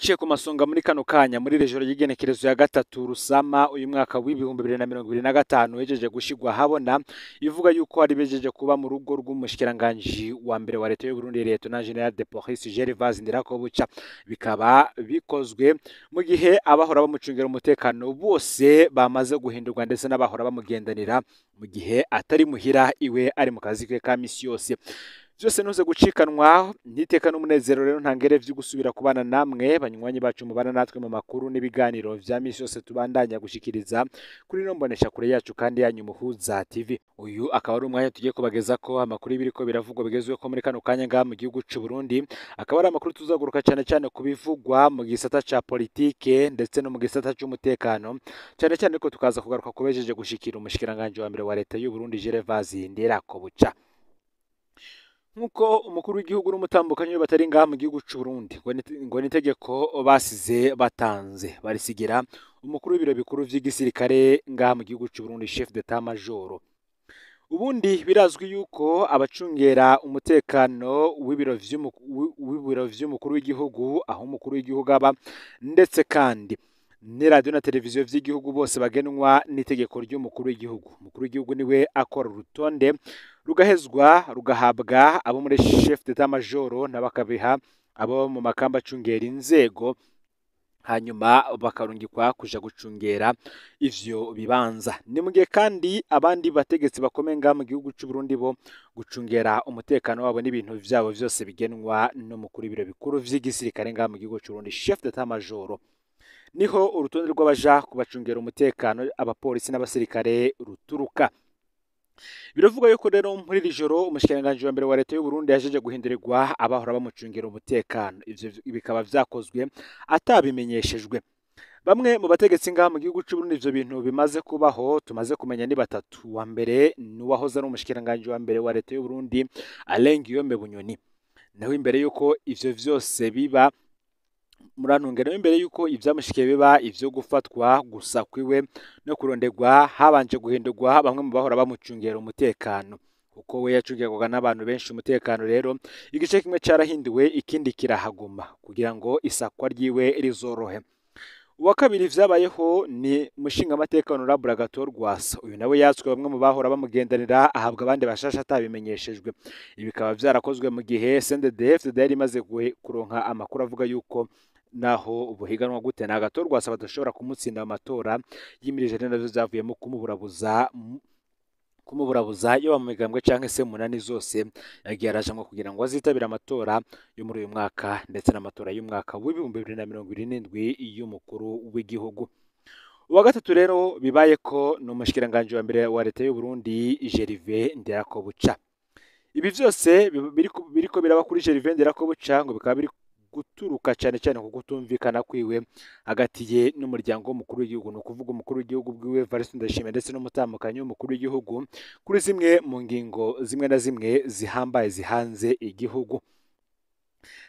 Ndaciye ku masonga muri kano kanya muri rejoro y'igenekerezo ya gatatu Rusama uyu mwaka w'ibihumbi 2025 hejeje gushigwa habona ivuga yuko ari bejeje kuba mu rugo rw'umushikiranganje wa mbere wa leta y'u Burundi Lieutenant General de Police Gervais Ndirakobuca bikaba bikozwe mu gihe abahora bamucungera umutekano bose bamaze guhindurwa ndetse n'abahora bamugendanira mu gihe atari muhira iwe ari mu kazi ke ka misi yose. Byose nuze gucikanwa niteka n'umunezero rero ntangere vyo gusubira kubana namwe banywanyi bacu mubana natwe mu makuru n'ibiganiro vya misi yose tubandanya gushikiriza kuri nombonesha kure yacu kandi yanyu Muhuza TV. Uyu akaba ari umwanya tugiye kubageza ko amakuru ibiriko biravugwa bigezwe ko muri kano kanya nga mu gihugu c'u Burundi, akaba ari amakuru tuzaguruka cyane kubivugwa mu gisata ca politike ndetse no mu gisata c'umutekano, cyane ko tukaza kugaruka kubejeje gushikira umushikiranganje wa mbere wa leta y'u Burundi Gervais Ndirakobuca. Nkuko umukuru w'igihugu n'umutambukanyi batari ngaha mu gihugu c'u Burundi ngo nitegeko basize batanze barisigira umukuru w'ibiro bikuru vy'igisirikare ngaha mu gihugu c'u Burundi chef d'état major. Ubundi birazwi yuko abacungera umutekano w'ibiro vy'umukuru w'igihugu aho umukuru w'igihugu aba ndetse kandi ni radio na televiziyo vy'igihugu bose bagenwa n'itegeko ry'umukuru w'igihugu. Umukuru w'igihugu niwe akora urutonde rugahezwa rugahabwa abo muri chef d'état major n'abakabiha abo mu makamba acungera inzego, hanyuma bakarungikwa kuja gucungera ivyo bibanza. Ni mugihe kandi abandi bategetsi bakomeye ngaha mu gihugu c'u Burundi bo gucungera umutekano wabo n'ibintu vyabo vyose bigenwa n'umukuru w'ibiro bikuru vy'igisirikare ngaha mu gihugu c'u Burundi chef d'état major. Niho urutonde rw'abaja kubacungera umutekano abapolisi n'abasirikare ruturuka. Biravuga yuko rero muri rijoro umushikiranganje wa mbere wa leta y'u Burundi yajeje guhindurirwa abahora bamucungera umutekano. Ivyo bikaba vyakozwe atabimenyeshejwe. Bamwe mu bategetsi ngaha mu gihugu c'u Burundi ivyo bintu bimaze kubaho tumaze kumenya ni batatu. Wa mbere ni wahoze ari umushikiranganje wa mbere wa leta y'u Burundi Alain Guillaume Bunyoni. Naho imbere yuko ivyo vyose biba muranungera imbere yuko ivyamushikiye biba ivyo gufatwa gusa kwiwe no kurondegwa habanje guhindurwa bamwe mu bahora bamucungera umutekano, kuko we yacungirwaga n'abantu benshi umutekano. Rero igice kimwe carahinduwe ikindi kirahaguma kugira ngo isakwa ryiwe rizorohe. Uwa kabiri vyabayeho ni mushinga amateka Honorable Agathon Rwasa. Uyu nawe yatswe bamwe mu bahora bamugendanira ahabwa abandi bashasha atabimenyeshejwe. Ibi bikaba vyarakozwe mu gihe CNDD-FDD yari imaze kuronka amakuru avuga yuko naho ubuhiganwa gute na Agathon Rwasa badashobora kumutsinda amatora yimirije navyo zavuyemo kumuburabuza yo mu migambwe canke se munani zose yagiye arajamwe kugira ngo azitabira amatora yo muri uyu mwaka ndetse n'amatora y'umwaka w'ibihumbi 2027 y'umukuru w'igihugu. Uwa gatatu rero bibaye ko n'umushikiranganje wa mbere wa leta y'u Burundi Gervais Ndirakobuca. Ibi vyose biriko biraba kuri Gervais Ndirakobuca ngo bikaba biri guturuka cyane ku kutumvikana kwiwe hagati ye n'umuryango w'umukuru w'igihugu, no kuvuga umukuru w'igihugu bwiwe Evariste Ndayishimiye ndetse n'umutambukanyi w'umukuru w'igihugu kuri zimwe mu ngingo zimwe na zimwe zihambaye zihanze igihugu.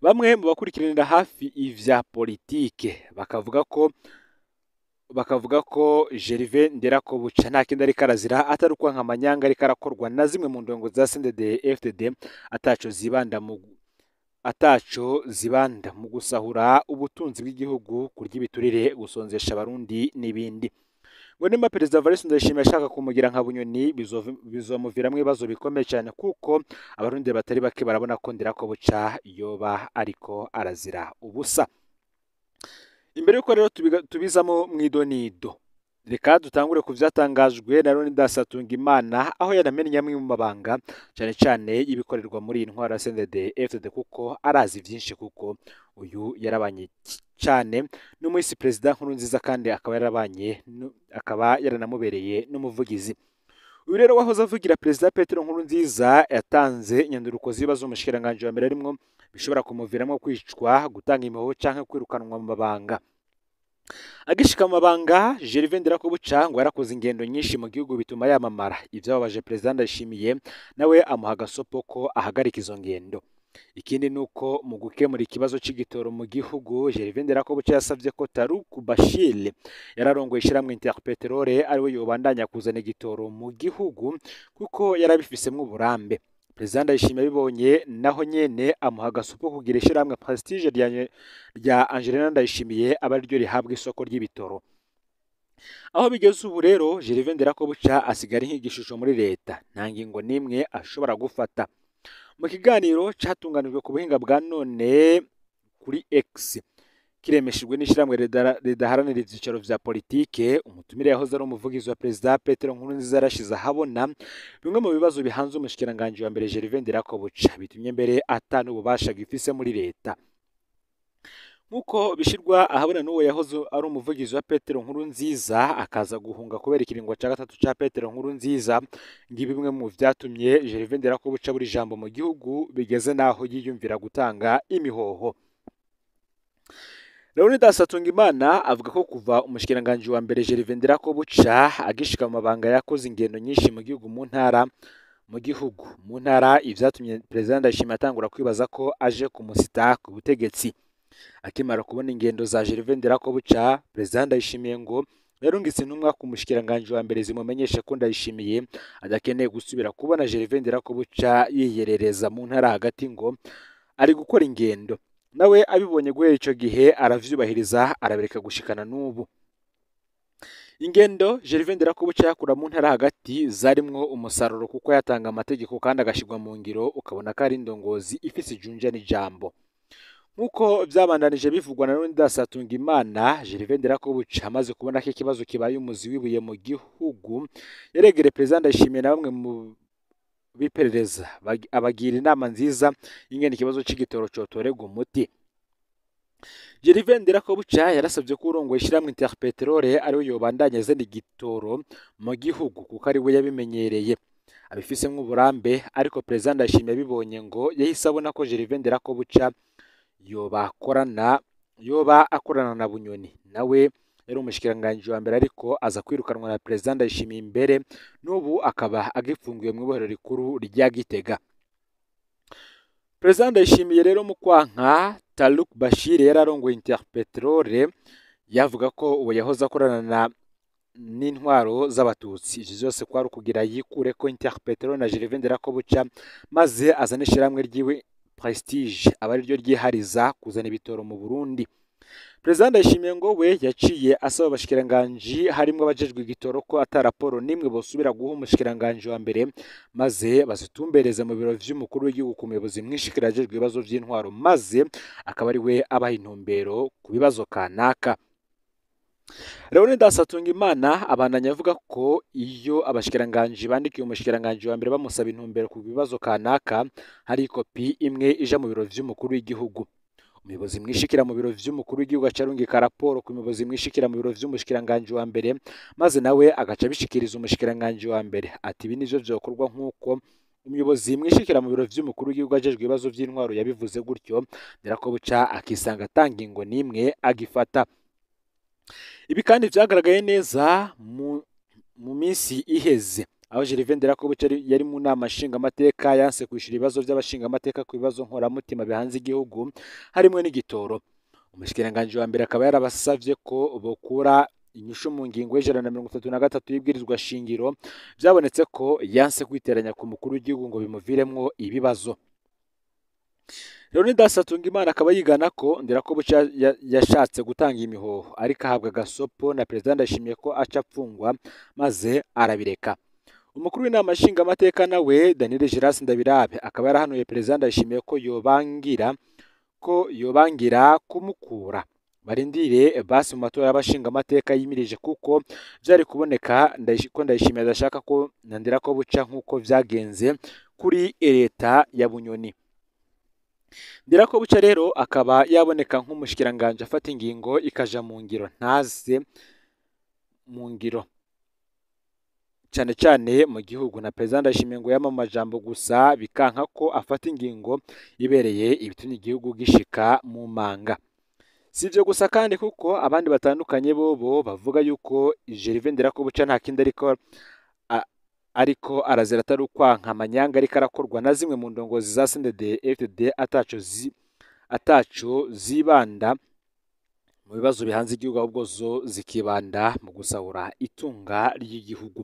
Bamwe mu bakurikiranira hafi ivya politike bakavuga ko Gervais Ndirakobuca nta kindi ariko arazira atari uko nk'amanyanga ariko arakorwa na zimwe mu ndongo za CNDD-FDD ataco zibanda mu gusahura ubutunzi bw'igihugu, kurya ibiturire, gusonzesha abarundi n'ibindi. Ngo nimba Perezida Evariste Ndayishimiye ashaka kumugira nka Bunyoni bizomuviramwo ibibazo bikomeye cyane, kuko abarundi batari bake barabona ko Ndirakobuca yoba ariko arazira ubusa. Imbere yuko rero tubizamo mwidonido, reka dutangure ku vyatangajwe na Leonidas Hatungimana aho yanamenye amwe mu mabanga cyane y'ibikorerwa muri iyi ntwara CNDD-FDD, kuko arazi vyinshi, kuko uyu yarabanye cyane n'umuhisi Perezida Nkurunziza kandi akaba yaranamubereye n'umuvugizi. Uyu rero wahoze avugira Perezida Petero Nkurunziza yatanze inyanduruko z'ibibazo umushikiranganje wa mbere arimwo bishobora kumuviramo kwicwa, gutanga imihoho canke kwirukanwa mu mabanga. Agishika mu mabanga, Gervais Ndirakobuca ngo yarakoze ingendo nyinshi mu gihugu bituma yamamara. Ivyo babaje Perezida Ndayishimiye nawe amuha agasopo ko ahagarika izo ngendo. Ikindi nuko mu gukemura ikibazo c'igitoro mu gihugu, Gervais Ndirakobuca yasavye ko Taruku Bashir yararongoye ishiramwe Interpetrol ariwe yobandanya kuzana igitoro mu gihugu kuko yarabifisemwo uburambe. Perezida Ndayishimiye abibonye naho nyene amuha agasupu kugira ishirahamwe Prestige rya Angelina Ndayishimiye aba ariryo rihabwa isoko ry'ibitoro. Aho bigeze ubu rero Gervais Ndirakobuca asigara nk'igishusho muri leta, nta ngingo n'imwe ashobora gufata. Mu kiganiro catunganijwe ku buhinga bwa none kuri X kiremeshejwe n'ishiramwe ridaharanira ivyicaro vya politike, umutumire yahoze ari umuvugizi wa Perezida Petero Nkurunziza yarashize ahabona bimwe mu bibazo bihanze umushikiranganji wa mbere Gervais Ndirakobuca, bitumye mbere atanu ububasha gifise muri leta. Nkuko bishirwa ahabona n'uwo yahoze ari umuvugizi wa Petero Nkurunziza akaza guhunga kubera ikiringo ca gatatu ca Petero Nkurunziza, ngibi bimwe mu vyatumye Gervais Ndirakobuca buri jambo mu gihugu bigeze naho yiyumvira gutanga imihoho. Leonidas Hatungimana avuga ko kuva umushikiranganji wa mbere Gervais Ndirakobuca agishika mu mabanga yakoze ingendo nyinshi mu gihugu mu ntara ivyatumye Perezida Ndayishimiye atangura kwibaza ko aje kumusita ku butegetsi. Akimara kubona ingendo za Gervais Ndirakobuca, Perezida Ndayishimiye ngo yarungitse intumwa ku mushikiranganji wa mbere zimumenyesha ko Ndayishimiye adakeneye gusubira kubona Gervais Ndirakobuca yiyerereza mu ntara hagati ngo ari gukora ingendo. Nawe abibonye guhera ico gihe aravyubahiriza arabereka gushikana n'ubu. Ingendo Gervais Ndirakobuca yakura mu ntara hagati zarimwo umusaruro kuko yatanga amategeko kandi agashirwa mu ngiro, ukabona ko ari indongozi ifise ijunja n'ijambo. Nkuko vyabandanije bivugwa na Leonidas Hatungimana, Gervais Ndirakobuca amaze kubona ko ikibazo kibaye umuzi wibuye mu gihugu, yaregere Perezida Ndayishimiye na bamwe mu biperereza abagira inama nziza ingene ikibazo c'igitoro cotorega umuti. Gervais Ndirakobuca yarasavye ko urongoye ishiramwe Interpetrole ariwe yobandanya azana igitoro mu gihugu kuko ari we yabimenyereye abifisemwo uburambe, ariko Perezida Ndayishimiye abibonye ngo yahise abona ko Gervais Ndirakobuca yoba akorana na Bunyoni, nawe yari umushikiranganji wa mbere ariko aza kwirukanwa na Perezida Ndayishimiye imbere, n'ubu akaba agifungiwe mu ibohero rikuru rya Gitega. Perezida Ndayishimiye rero mu kwanka Taluk Bashir yararongoye Interpetrole yavuga ko uwo yahoze akorana n'intwaro z'abatutsi. Ivyo vyose kwari kugira yikure ko Interpetrole na Gervais Ndirakobuca maze azana ishiramwe ryiwe Prestige aba ariryo ryihariza kuzana ibitoro mu Burundi. Perezida Ndayishimiye ngo we yaciye asaba abashikiranganji harimwo abajejwe igitoro ko ata raporo nimwe bosubira guha umushikiranganji wa mbere, maze bazitumbereze mu biro vy'umukuru w'igihugu ku muyobozi mwishikira ajejwe ibibazo vy'intwaro, maze akaba ari we abaha intumbero ku bibazo kanaka. Leonidas Hatungimana abandanya avuga ko iyo abashikiranganji bandikiye umushikiranganji wa mbere bamusaba intumbero ku bibazo kanaka, hari ikopi imwe ija mu biro vy'umukuru w'igihugu. Umuyobozi mwishikira mu biro vy'umukuru w'igihugu acarungika raporo ku muyobozi mwishikira mu biro vy'umushikiranganji wa mbere, maze nawe agaca bishikiriza umushikiranganji wa mbere ati ibi nivyo vyokorwa nk'uko umuyobozi mwishikira mu biro vy'umukuru w'igihugu ajejwe ibibazo vy'intwaro yabivuze gutyo. Ndirakobuca akisanga atanga ingo n'imwe agifata. Ibi kandi vyagaragaye neza mu minsi iheze aho Gervais Ndirakobuca yari mu nama nshingamateka yanse kwishura ibibazo vy'abashingamateka ku bibazo nkoramutima bihanze igihugu harimwe n'igitoro. Umushikiranganji wa mbere akaba yarabasavye ko bokura inyishu mu ngingo y'ijana na 33 y'ibwirizwa shingiro, vyabonetse ko yanse kwiteranya ku mukuru w'igihugu ngo bimuviremwo ibibazo. Leonidas Hatungimana akaba yigana ko Ndirakobuca yashatse gutanga imihoho ariko ahabwa gasopo na Perezida Ndayishimiye ko aca apfungwa maze arabireka. Umukuru w'inama nshingamateka nawe Daniel Giras Ndabirabe akaba yarahanuye Perezida Ndayishimiye ko yobangira kumukura barindire basi mu matora y'abashingamateka yimirije, kuko vyari kuboneka ko Ndayishimiye adashaka ko Ndirakobuca nk'uko vyagenze kuri leta ya Bunyoni. Ndirakobuca rero akaba yaboneka nk'umushikiranganje afata ingingo ikaja mu ngiro ntaze mu ngiro cyane cyane mu gihugu, na Perezida Ndayishimiye ngo yama amajambo gusa bikanka ko afata ingingo ibereye ibitumye igihugu gishika mu manga. Sivyo gusa kandi kuko abandi batandukanye bobo bavuga yuko Gervais Ndirakobuca nta kindi ariko arazira atari ukwanka amanyanga ariko arakorwa na zimwe mu ndongozi za CNDD-FDD ataco zibanda mu bibazo bihanze igihugu ahubwo zo zikibanda mu gusahura itunga ry'igihugu.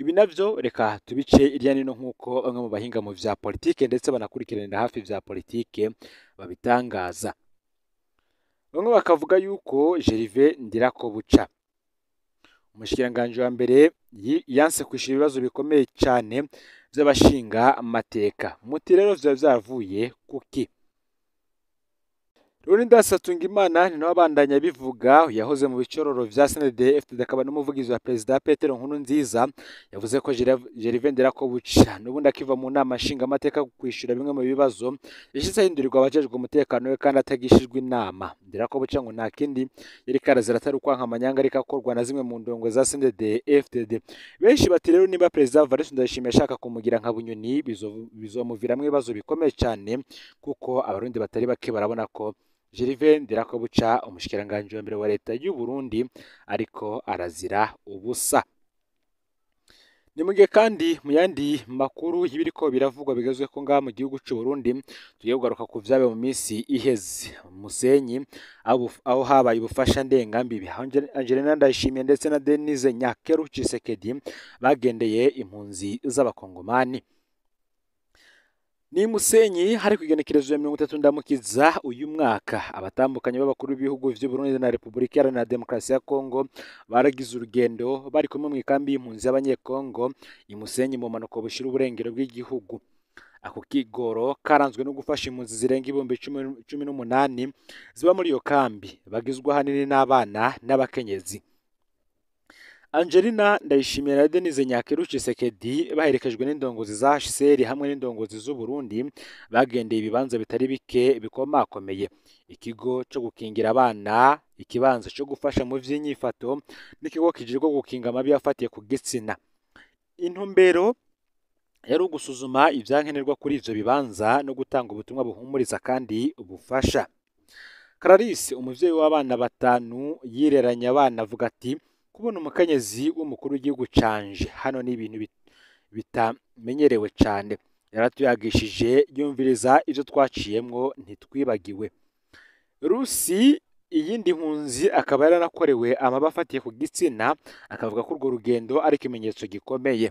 Ibi navyo reka tubice irya nino nk'uko bamwe mu bahinga mu vya politike ndetse banakurikiranira hafi vya politike babitangaza. Bamwe bakavuga yuko Gervais Ndirakobuca umushikiranganji wa mbere yanse kwishura ibibazo bikomeye cyane vy'abashinga amateka. Muti rero vyo vyavuye kuki? Leonidas Hatungimana ni nawe abandanya bivuga, yahoze mu bicororo vya CNDD-FDD akaba n'umuvugizi wa Perezida Petero Nkurunziza, yavuze ko Gervais Ndirakobuca n'ubundi akiva mu nama nshinga amateka kwishura bimwe mu bibazo yashitse ahindurirwa abajejwe umutekano we kandi atagishijwe inama. Ndirakobuca ngo nta kindi yari karazira atari ukwanka amanyanga ariko akorwa na zimwe mu ndongo za CNDD-FDD. Benshi bati rero niba Perezida Evariste Ndayishimiye ashaka kumugira nka bunyoni bizomuviramwo ibibazo bikomeye cyane, kuko abarundi batari bake barabona ko Gervais Ndirakobuca umushikiranganji wa mbere wa leta y'u Burundi ariko arazira ubusa. Ni mugihe kandi mu yandi makuru y'ibiriko biravugwa bigezwe ko ngaha mu gihugu cy'u Burundi tugiye kugaruka ku vyabe mu minsi iheze Musenyi aho habaye ubufasha ndengambibi. Angelina Ndayishimiye ndetse na Denise Nyakeru Tshisekedi bagendeye impunzi z'abakongomani. Ni Musenyi hari kwigenekerezo ya 30 ndamukiza uyu mwaka abatambukanye b'abakuru b'ibihugu vy'u Burundi na Republika Iharanira Demokarasi ya Kongo baragize urugendo bari kumwe mu ikambi y'impunzi y'abanyekongo i Musenyi mu manuko bushira uburengero bw'igihugu. Ako kigoro karanzwe no gufasha impunzi zirenga 18,000 ziba muri iyo kambi bagizwe hanini n'abana n'abakenyezi. Angelina Ndayishimiye na Denise Nyakeru Tshisekedi baherekejwe n'indongozi za HCR hamwe n'indongozi z'u Burundi bagendeye ibibanza bitari bike bikomakomeye: ikigo cyo gukingira abana, ikibanza cyo gufasha mu vy'inyifato n'ikigo kijejwe gukinga amabi afatiye ku gitsina. Intumbero yari ugusuzuma ivyankenerwa kuri ivyo bibanza no gutanga ubutumwa buhumuriza kandi ubufasha. Clarisse umuvyeyi w'abana 5 yireranya abana avuga ati kubona umukenyezi w'umukuru w'igihugu canje hano ni ibintu bitamenyerewe cyane. Yaratuyagishije yumviriza ivyo twaciyemwo ntitwibagiwe. Rusi iyindi mpunzi akaba yaranakorewe amaba afatiye ku gitsina akavuga ko urwo rugendo ari ikimenyetso gikomeye.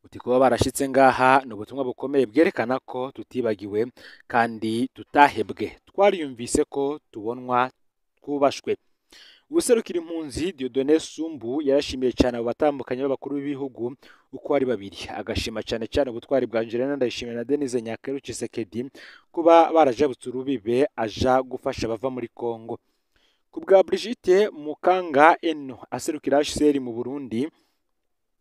Uti kuba barashitse ngaha ni ubutumwa bukomeye bwerekana ko tutibagiwe kandi tutahebwe. Twariyumvise ko tubonwa twubashwe. Ubuserukira impunzi Dieudonné Sumbu yarashimiye cyane abo batambukanye b'abakuru b'ibihugu uko ari babiri, agashima cyane ubutwari bwa Angelina Ndayishimiye na Denise Nyakeru Tshisekedi kuba barajabutse urubibe aja gufasha bava muri Kongo. Ku bwa Brigitte Mukanga Eno aserukira HCR mu Burundi,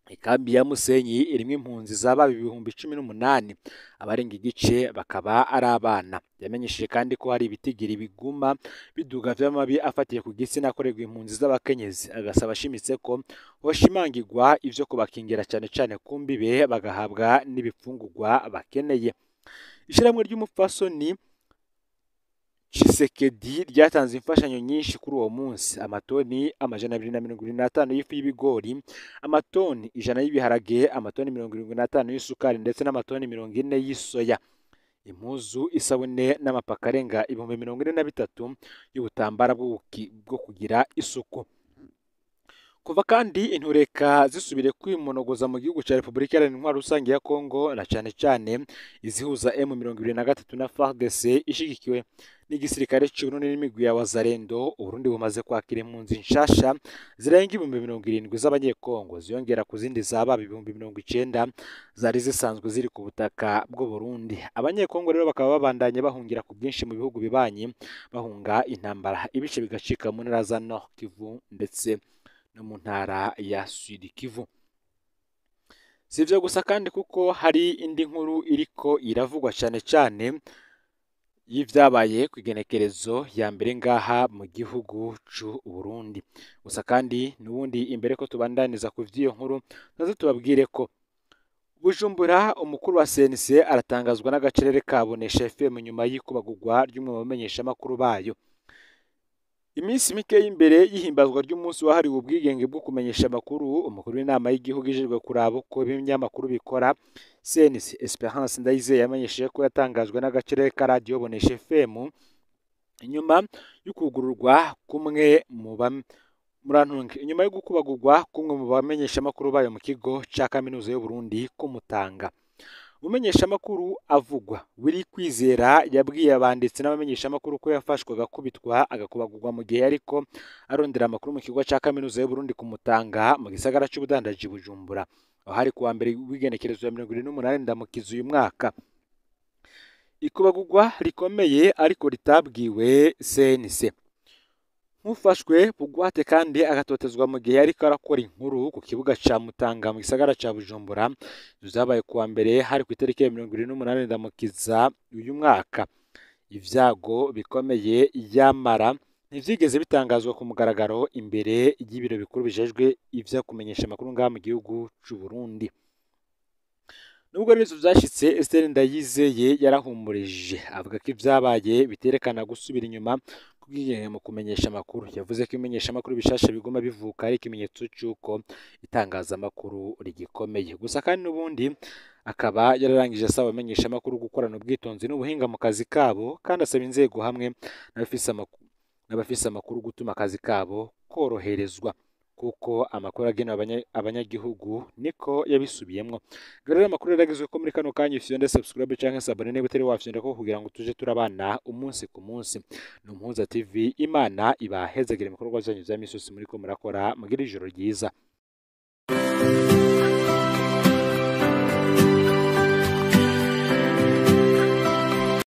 ikambi ya Musenyi irimo impunzi zaba 18,000 abarenga igice bakaba ari abana. Yamenyesheje kandi ko hari ibitigiri biguma biduga vy'amabi afatiye ku gitsina akorerwa impunzi z'abakenyezi, agasaba ashimitse ko hoshimangirwa ivyo kubakingira cyane kumbibe bagahabwa n'ibipfungurwa bakeneye. Ishiramwe ry'umupfasoni Tshisekedi ryatanze imfashanyo nyinshi kuri uwo munsi: amatoni 225 y'ifu y'ibigori, amatoni 100 y'ibiharage, amatoni 75 y'isukari ndetse n'amatoni 40 y'isoya, impuzu, isabune n'amapaka arenga 43,000 y'ubutambara bwo kugira isuku. Kuva kandi intureka zisubire kwimonogoza mu gihugu cya Republika Iharanira Intwaro Rusange ya Kongo na cyane izihuza M23 na FARDC ishigikiwe n'igisirikare cy'Uburundi n'imigwi ya Wazalendo. Uburundi bumaze kwakira impunzi nshasha zirenga 70,000 z'abanyekongo ziyongera ku zindi zaba 90,000 zari zisanzwe ziri ku butaka bw'u Burundi. Abanyekongo rero bakaba babandanye bahungira ku bwinshi mu bihugu bibanyi bahunga intambara, ibice bigacika mu ntara za Nord Kivu ndetse no mu ntara ya Sud Kivu. Sivyo gusa kandi kuko hari indi nkuru iriko iravugwa cyane y'ivyabaye ku igenekerezo ya mbere ngaha mu gihugu c'u Burundi. Gusa kandi nubundi imbere ko tubandaniza ku vy'iyo nkuru nazo tubabwire ko Bujumbura umukuru wa CNC aratangazwa n'agacerere kabonesha FM nyuma y'ikubagurwa ry'umwe mu bamenyesha makuru bayo. Iminsi mike y'imbere y'ihimbazwa ry'umunsi wahariwe ubwigenge bwo kumenyesha amakuru, umukuru w'inama y'igihugu ijejwe kuraba uko ibinyamakuru bikora CNC Esperance Ndayizeye yamenyesheje ko yatangajwe n'agacerere ka Radio Bonesha FM inyuma yo kugururwa kumwe mu murantunge inyuma yo gukubagurwa kumwe mu bamenyeshamakuru bayo mu kigo ca kaminuza y'u Burundi ku Mutanga. Umumenyeshamakuru avugwa Willy Kwizera yabwiye abanditsi n'abamenyeshamakuru ko yafashwe agakubitwa agakubagurwa mu gihe ariko arondera amakuru mu kigo ca kaminuza y'u Burundi ku Mutanga mu gisagara c'ubudandaji Bujumbura, aho hari kuwa mbere w'igenekerezo ya 28 Ndamukiza uyu mwaka. Ikubagurwa rikomeye ariko ritabwiwe CNC. Nk'ufashwe bugwate kandi agatotezwa mu gihe ariko arakora inkuru ku kibuga ca Mutanga mu gisagara ca Bujumbura, zabaye kuwa mbere hari ku itariki ya 28 Ndamukiza uyu mwaka. Ivyago bikomeye yamara ntivyigeze bitangazwa ku mugaragaro imbere y'ibiro bikuru bijejwe ivyo kumenyesha amakuru ngaha mu gihugu c'u Burundi. Nubwo ibibazo vyashitse, Esther Ndayizeye yarahumurije avuga ko ivyabaye biterekana gusubira inyuma kubwigenge mu kumenyesha amakuru. Yavuze ko imenyesha amakuru bishasha biguma bivuka ari ikimenyetso c'uko itangazamakuru rigikomeye. Gusa kandi n'ubundi akaba yararangije asaba abamenyesha amakuru gukorana ubwitonzi n'ubuhinga mu kazi kabo, kandi asaba inzego hamwe n'abafise amakuru gutuma akazi kabo koroherezwa kuko amakuru agenewe abanyagihugu niko yabisubiyemwo. Rero amakuru yaragizwe ko muri kano kanya ufyonde subscribe canke s'abone niba utari wafyonda ko kugira ngo tuje turabana umunsi ku munsi. Numpuza TV, Imana ibahezagire mu bikorwa vyanyu vya misi yose muriko murakora, mugire ijoro ryiza.